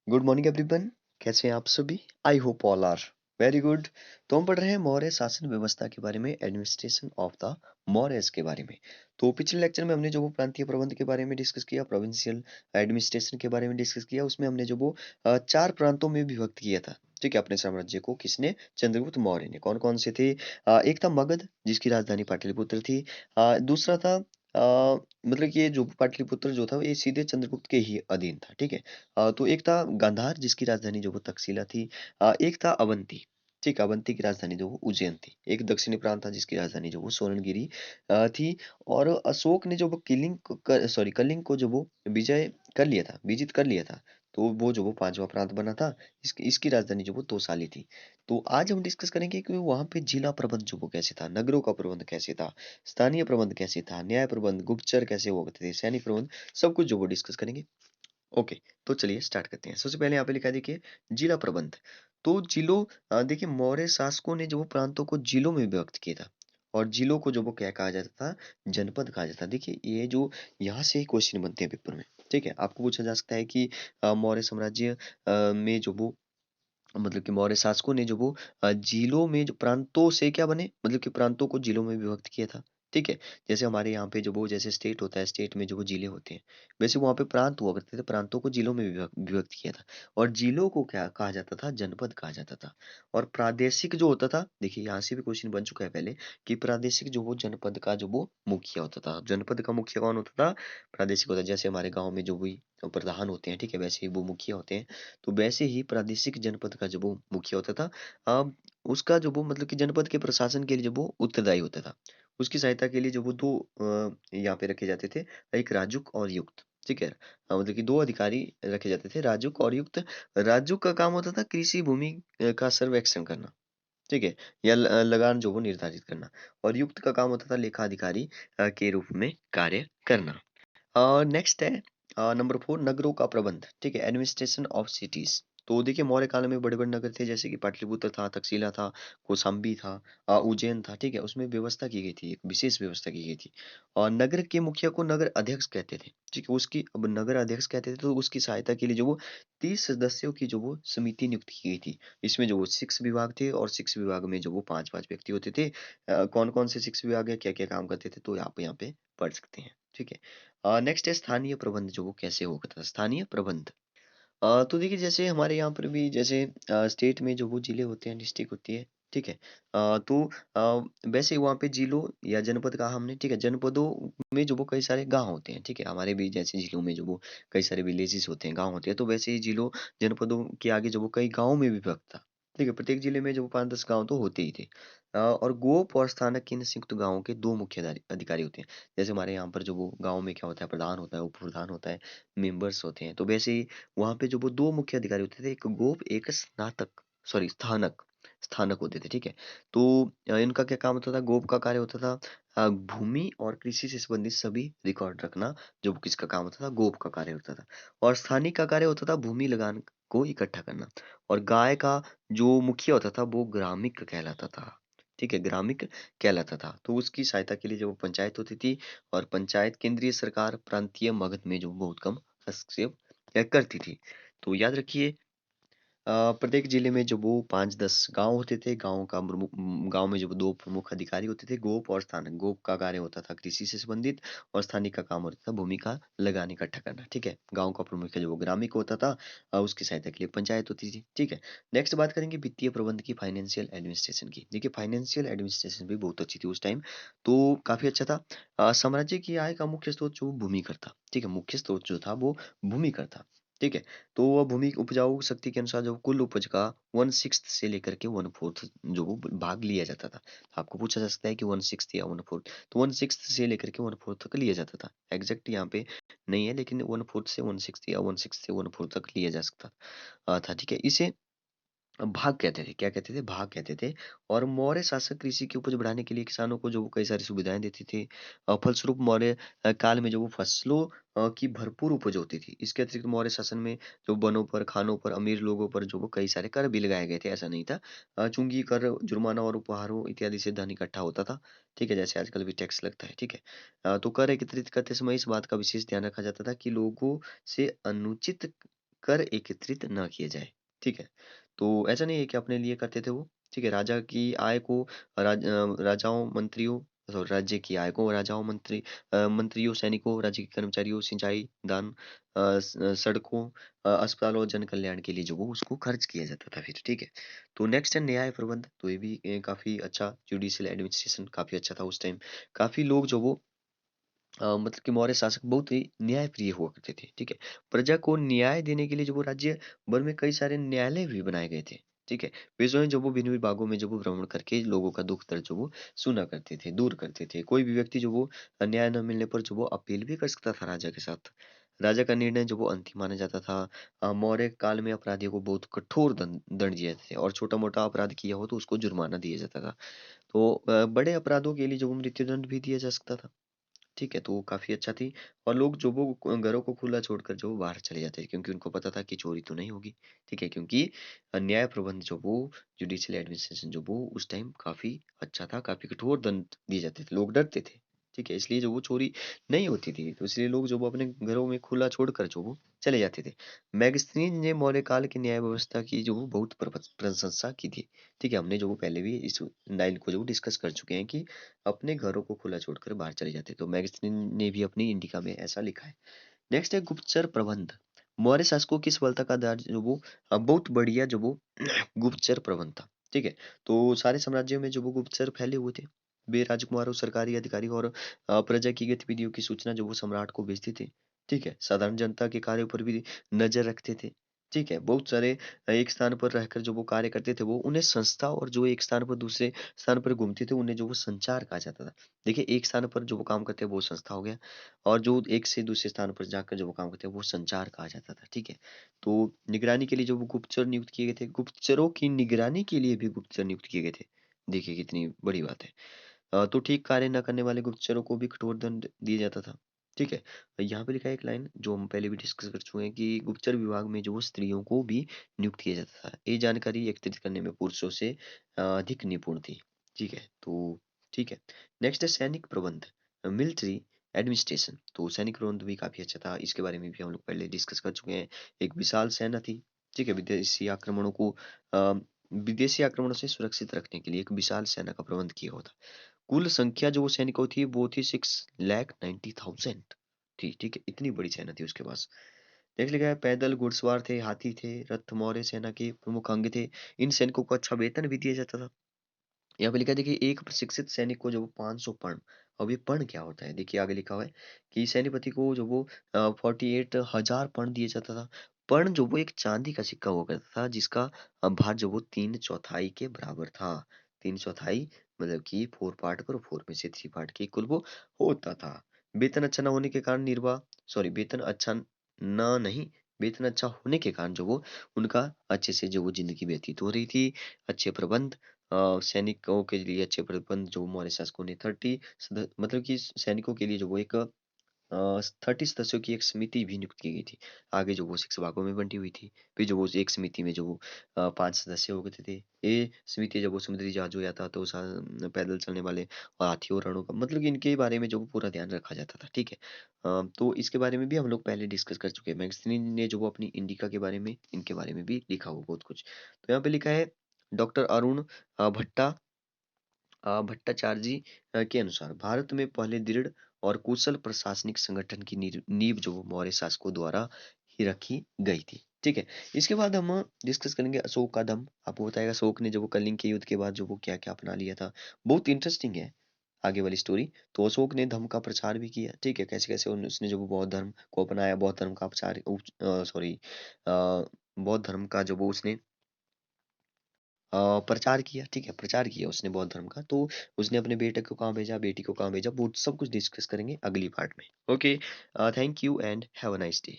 Good morning everyone. कैसे हैं आप सभी? I hope all are very good. तो हम पढ़ रहे हैं मौर्य शासन व्यवस्था के बारे में, एडमिनिस्ट्रेशन ऑफ द मौर्यस के बारे में। तो पिछले लेक्चर में हमने जो वो प्रांतीय प्रबंध के बारे में डिस्कस किया, प्रोविंशियल एडमिनिस्ट्रेशन के बारे में डिस्कस किया। उसमें हमने जो वो चार प्रांतों में विभक्त किया था। ठीक है, अपने साम्राज्य को किसने? चंद्रगुप्त मौर्य ने। कौन कौन से थे? एक था मगध, जिसकी राजधानी पाटलिपुत्र थी। दूसरा था मतलब कि ये जो पाटलिपुत्र जो था ये सीधे चंद्रगुप्त के ही अधीन था। ठीक है। तो एक था गांधार, जिसकी राजधानी जो वो तक्षशिला थी। एक था अवंती। ठीक है, अवंती की राजधानी जो वो उज्जैन थी। एक दक्षिणी प्रांत था, जिसकी राजधानी जो वो सोलनगिरी थी। और अशोक ने जो वो कलिंग को जो वो विजय कर लिया था, विजित कर लिया था। तो वो जो वो पांचवा प्रांत बना था। इसकी इसकी राजधानी जो वो तोसाली थी। तो आज हम डिस्कस करेंगे कि वहां पे जिला प्रबंध जो वो कैसे था, नगरों का प्रबंध कैसे था, स्थानीय प्रबंध कैसे था, न्याय प्रबंध, गुप्तचर कैसे हुआ करते थे, सैनिक प्रबंध, सब कुछ जो वो डिस्कस करेंगे। ओके। तो चलिए स्टार्ट करते हैं। सबसे पहले यहाँ पे लिखा है, देखिए, जिला प्रबंध। तो जिलों देखिए, मौर्य शासकों ने जो वो प्रांतों को जिलों में विभक्त किया था। और जिलों को जो वो क्या कहा जाता था? जनपद कहा जाता था। देखिए, ये जो यहाँ से ही क्वेश्चन बनते हैं पेपर में। ठीक है, आपको पूछा जा सकता है कि मौर्य साम्राज्य में जो वो मतलब कि मौर्य शासकों ने जो वो जिलों में जो प्रांतों से क्या बने, मतलब कि प्रांतों को जिलों में विभक्त किया था। ठीक है। जैसे हमारे यहाँ पे जो वो जैसे स्टेट होता है, स्टेट में जो वो जिले होते हैं, वैसे वहाँ पे प्रांत हुआ करते थे, प्रांतों को जिलों में विभक्त किया था। और जिलों को क्या कहा जाता था? जनपद कहा जाता था। और प्रादेशिक जो होता था, देखिए यहाँ से भी क्वेश्चन बन चुका है पहले, कि प्रादेशिक जो वो जनपद का जो वो मुखिया होता था। जनपद का मुखिया कौन होता था? प्रादेशिक होता है। जैसे हमारे गाँव में जो भी प्रधान होते हैं, ठीक है, वैसे ही वो मुखिया होते हैं। तो वैसे ही प्रादेशिक जनपद का जो वो मुखिया होता था, उसका जो वो मतलब कि जनपद के प्रशासन के लिए जो वो उत्तरदायी होता था। उसकी सहायता के लिए जो वो दो यहाँ पे रखे जाते थे, एक राजुक और युक्त। ठीक है। मतलब कि दो अधिकारी रखे जाते थे, राजुक और युक्त। राजुक का काम होता था कृषि भूमि का सर्वेक्षण करना। ठीक है। या लगान जो वो निर्धारित करना। और युक्त का काम होता था लेखा अधिकारी के रूप में कार्य करना। नेक्स्ट है नंबर 4, नगरों का प्रबंध। ठीक है, एडमिनिस्ट्रेशन ऑफ सिटीज। तो देखिए, मौर्य काल में बड़े बड़े नगर थे, जैसे कि पाटलिपुत्र था, तक्षशिला था, कौशाम्बी था, उज्जैन था। ठीक है, उसमें व्यवस्था की गई थी, एक विशेष व्यवस्था की गई थी। और नगर के मुखिया को नगर अध्यक्ष कहते थे। ठीक है, उसकी अब नगर अध्यक्ष कहते थे, तो उसकी सहायता के लिए जो वो 30 सदस्यों की जो वो समिति नियुक्त की गई थी। इसमें जो वो 6 विभाग थे, और 6 विभाग में जो वो 5-5 व्यक्ति होते थे। कौन कौन से 6 विभाग है, क्या क्या काम करते थे, तो आप यहाँ पे पढ़ सकते हैं। ठीक है। नेक्स्ट है स्थानीय प्रबंध, जो वो कैसे होगा था, स्थानीय प्रबंध। तो देखिए, जैसे हमारे यहाँ पर भी जैसे स्टेट में जो वो जिले होते हैं, डिस्ट्रिक्ट होती है। ठीक है। तो वैसे वहाँ पे जिलों या जनपद कहा हमने। ठीक है, जनपदों में जो वो कई सारे गांव होते हैं। ठीक है, हमारे भी जैसे जिलों में जो वो कई सारे विलेजेस होते हैं, गांव होते हैं, तो वैसे ही जिलों जनपदों के आगे जो वो कई गाँव में विभक्त था। ठीक है, प्रत्येक जिले में जो 5-10 गाँव तो होते ही थे। और गोप और स्थानक के इन संयुक्त गाँवों के 2 मुख्य अधिकारी होते हैं। जैसे हमारे यहाँ पर जो वो गाँव में क्या होता है, प्रधान होता है, उप प्रधान होता है, मेंबर्स होते हैं। तो वैसे ही वहाँ पे जो वो 2 मुख्य अधिकारी होते थे, एक गोप, एक स्थानक स्थानक होते थे। ठीक है। तो इनका क्या काम होता था? गोप का कार्य होता था भूमि और कृषि से संबंधित सभी रिकॉर्ड रखना। जो किसका काम होता था? गोप का कार्य होता था। और स्थानिक का कार्य होता था भूमि लगान को इकट्ठा करना। और गाय का जो मुखिया होता था, वो ग्रामिक कहलाता था। ठीक है, ग्रामिक कहलाता था। तो उसकी सहायता के लिए जो पंचायत होती थी, और पंचायत केंद्रीय सरकार प्रांतीय मगध में जो बहुत कम हस्तक्षेप करती थी। तो याद रखिए, प्रत्येक जिले में जो वो 5-10 गांव होते थे, गांव में जो 2 प्रमुख अधिकारी होते थे, गोप और स्थानक। गोप का कार्य होता था कृषि से संबंधित, और स्थानिक का काम होता था भूमि का लगान इकट्ठा करना। ठीक है, गांव का प्रमुख जो वो ग्रामिक होता था, उसकी सहायता के लिए पंचायत होती थी। ठीक है। नेक्स्ट बात करेंगे वित्तीय प्रबंध की, फाइनेंशियल एडमिनिस्ट्रेशन की। देखिए, फाइनेंशियल एडमिनिस्ट्रेशन भी बहुत अच्छी थी उस टाइम। तो काफी अच्छा था। साम्राज्य की आय का मुख्य स्रोत जो भूमि कर था। ठीक है, मुख्य स्रोत जो था वो भूमि कर था। ठीक है। तो वह भूमि की उपजाऊ शक्ति के अनुसार जो कुल उपज का 1/6 से लेकर के 1/4 जो वो भाग लिया जाता था। आपको पूछा जा सकता है कि 1/6 या 1/4, तो 1/6 से लेकर के 1/4 तक लिया जाता था। एग्जैक्ट यहाँ पे नहीं है, लेकिन 1/4 से 1/6 या 1/6 से 1/4 तक लिया जा सकता था। ठीक है, इसे भाग कहते थे। क्या कहते थे? भाग कहते थे। और मौर्य शासक कृषि की उपज बढ़ाने के लिए किसानों को जो वो कई सारी सुविधाएं देते थे। फलस्वरूप मौर्य काल में जो वो फसलों की भरपूर उपज होती थी। इसके अतिरिक्त मौर्य शासन में जो वनों पर, खानों पर, अमीर लोगों पर जो वो कई सारे कर भी लगाए गए थे। ऐसा नहीं था। चुंगी कर, जुर्माना और उपहारों इत्यादि से धन इकट्ठा होता था। ठीक है, जैसे आजकल भी टैक्स लगता है। ठीक है। तो कर एकत्रित करते समय इस बात का विशेष ध्यान रखा जाता था कि लोगों से अनुचित कर एकत्रित न किए जाए, ठीक है? तो ऐसा नहीं है कि अपने लिए करते थे वो, ठीक है? राजा की आय को राजाओं, मंत्रियों सॉरी राज्य की आय को राजाओं, मंत्रियों, सैनिकों, राज्य के कर्मचारियों, सिंचाई, दान, सड़कों, अस्पताल और जन कल्याण के लिए जो वो उसको खर्च किया जाता था फिर, ठीक है? तो नेक्स्ट है न्याय प्रबंध, तो ये भी काफ़ी अच्छा जुडिशियल एडमिनिस्ट्रेशन काफ़ी अच्छा था उस टाइम। काफ़ी लोग जो वो मतलब कि मौर्य शासक बहुत ही न्यायप्रिय हुआ करते थे, ठीक है? प्रजा को न्याय देने के लिए जो वो राज्य भर में कई सारे न्यायालय भी बनाए गए थे, ठीक है? वे जो है जो वो भिन्न-भिन्न भागों में जो वो भ्रमण करके लोगों का दुःख दर्द जो वो सुना करते थे, दूर करते थे। कोई भी व्यक्ति जो वो न्याय न मिलने पर जो वो अपील भी कर सकता था राजा के साथ। राजा का निर्णय जो वो अंतिम माना जाता था। मौर्य काल में अपराधियों को बहुत कठोर दंड दिए जाते थे और छोटा-मोटा अपराध किया हो तो उसको जुर्माना दिया जाता था। तो बड़े अपराधों के लिए जो वो मृत्युदंड भी दिया जा सकता था। ठीक है, तो वो काफ़ी अच्छा थी और लोग जो वो घरों को खुला छोड़कर जो वो बाहर चले जाते थे क्योंकि उनको पता था कि चोरी तो नहीं होगी, ठीक है? क्योंकि न्याय प्रबंध जो वो जुडिशियल एडमिनिस्ट्रेशन जो वो उस टाइम काफ़ी अच्छा था, काफ़ी कठोर दंड दिए जाते थे, लोग डरते थे, ठीक है? इसलिए जो वो चोरी नहीं होती थी, तो इसलिए लोग जो वो अपने घरों में खुला छोड़कर जो वो चले जाते थे। मैगस्नीन ने मौर्य काल की न्याय व्यवस्था की जो वो बहुत प्रशंसा की थी, ठीक है? हमने जो वो पहले भी इस लाइन को जो डिस्कस कर चुके हैं कि अपने घरों को खुला छोड़कर बाहर चले जाते। तो मैगजीन ने भी अपनी इंडिका में ऐसा लिखा है। नेक्स्ट है गुप्तचर प्रबंध। मौर्य शासकों की सफलता का आधार जो वो बहुत बढ़िया जो वो गुप्तचर प्रबंध था। ठीक है? तो सारे साम्राज्यों में जो वो गुप्तचर फैले हुए थे। वे राजकुमारों, सरकारी अधिकारी और प्रजा की गतिविधियों की सूचना जो वो सम्राट को भेजते थे। ठीक है? साधारण जनता के कार्यों पर भी नज़र रखते थे। ठीक है? बहुत सारे एक स्थान पर रहकर जो वो कार्य करते थे वो उन्हें संस्था और जो एक स्थान पर दूसरे स्थान पर घूमते थे उन्हें जो वो संचार कहा जाता था। देखिए एक स्थान पर जो वो काम करते हैं वो संस्था हो गया और जो एक से दूसरे स्थान पर जाकर जो वो काम करते हैं वो संचार कहा जाता था, ठीक है? तो निगरानी के लिए जो वो गुप्तचर नियुक्त किए गए थे, गुप्तचरों की निगरानी के लिए भी गुप्तचर नियुक्त किए गए थे। देखिए कितनी बड़ी बात है। तो ठीक कार्य न करने वाले गुप्तचरों को भी कठोर दंड दिया जाता था, ठीक है? यहाँ पे लिखा है एक लाइन जो हम पहले भी डिस्कस कर चुके हैं कि गुप्तचर विभाग में जो वो स्त्रियों को भी नियुक्त किया जाता था। ये जानकारी एकत्रित करने में पुरुषों से अधिक निपुण थी, ठीक है? तो ठीक है। नेक्स्ट है सैनिक प्रबंध, मिलिट्री एडमिनिस्ट्रेशन। तो सैनिक प्रबंध भी काफ़ी अच्छा था, इसके बारे में भी हम लोग पहले डिस्कस कर चुके हैं। एक विशाल सेना थी, ठीक है? अ, विदेशी आक्रमणों से सुरक्षित रखने के लिए एक विशाल सेना का प्रबंध किया हुआ था। कुल संख्या जो सैनिकों थी वो थी 6,90,000 थी, ठीक है? इतनी बड़ी सेना थी उसके पास। नेक्स्ट लिखा है पैदल घुड़सवार थे, हाथी थे, रथ मौर्य सेना के प्रमुख अंग थे। इन सैनिकों को अच्छा वेतन भी दिया जाता था। यहाँ पे लिखा है देखिए एक प्रशिक्षित सैनिक को जो 500 पर्ण। अब ये पर्ण क्या होता है? देखिए आगे लिखा हुआ है कि सैन्यपति को जो वो 48,000 पर्ण दिया जाता था। पर्ण जो वो एक चांदी का सिक्का हुआ करता था जिसका भार जो वो 3/4 के बराबर था। 3/4 मतलब कि 4 पार्ट पर 4 में से 3 पार्ट के इक्वल वो होता था। वेतन अच्छा न होने के कारण वेतन अच्छा न नहीं वेतन अच्छा होने के कारण जो वो उनका अच्छे से जो वो जिंदगी व्यतीत हो रही थी। अच्छे प्रबंध सैनिकों के लिए अच्छे प्रबंध जो मौर्य शासकों ने 30 मतलब कि सैनिकों के लिए जो वो एक 30 सदस्यों की एक समिति भी नियुक्त की गई थी। आगे जो वो 6 भागों में बंटी हुई थी। फिर जो वो एक समिति में जो वो 5 सदस्य हो गए थे। ये समिति जब वो समुद्री जहाजों, यातायातों, पैदल चलने वाले और हाथियों और रणों का मतलब कि इनके बारे में जो वो पूरा ध्यान रखा जाता था, ठीक है? तो इसके बारे में भी हम लोग पहले डिस्कस कर चुके हैं। मैगज़ीन ने जो वो अपनी इंडिका के बारे में, इनके बारे में भी लिखा हुआ बहुत कुछ। तो यहाँ पे लिखा है डॉक्टर अरुण भट्टाचार्य के अनुसार भारत में पहले दृढ़ और कुशल प्रशासनिक संगठन की नींव जो वो मौर्य शासकों द्वारा ही रखी गई थी। ठीक है। इसके बाद हम डिस्कस करेंगे अशोक का दम। आपको बताएगा अशोक ने जो वो कलिंग के युद्ध के बाद जो वो क्या क्या अपना लिया था। बहुत इंटरेस्टिंग है आगे वाली स्टोरी। तो अशोक ने धर्म का प्रचार भी किया, ठीक है? कैसे कैसे उसने जो वो बौद्ध धर्म को अपनाया, बौद्ध धर्म का प्रचार सॉरी बौद्ध धर्म का जो वो उसने प्रचार किया, ठीक है? प्रचार किया उसने बौद्ध धर्म का। तो उसने अपने बेटे को कहाँ भेजा, बेटी को कहाँ भेजा, वो सब कुछ डिस्कस करेंगे अगली पार्ट में। Okay, thank you and have a nice day.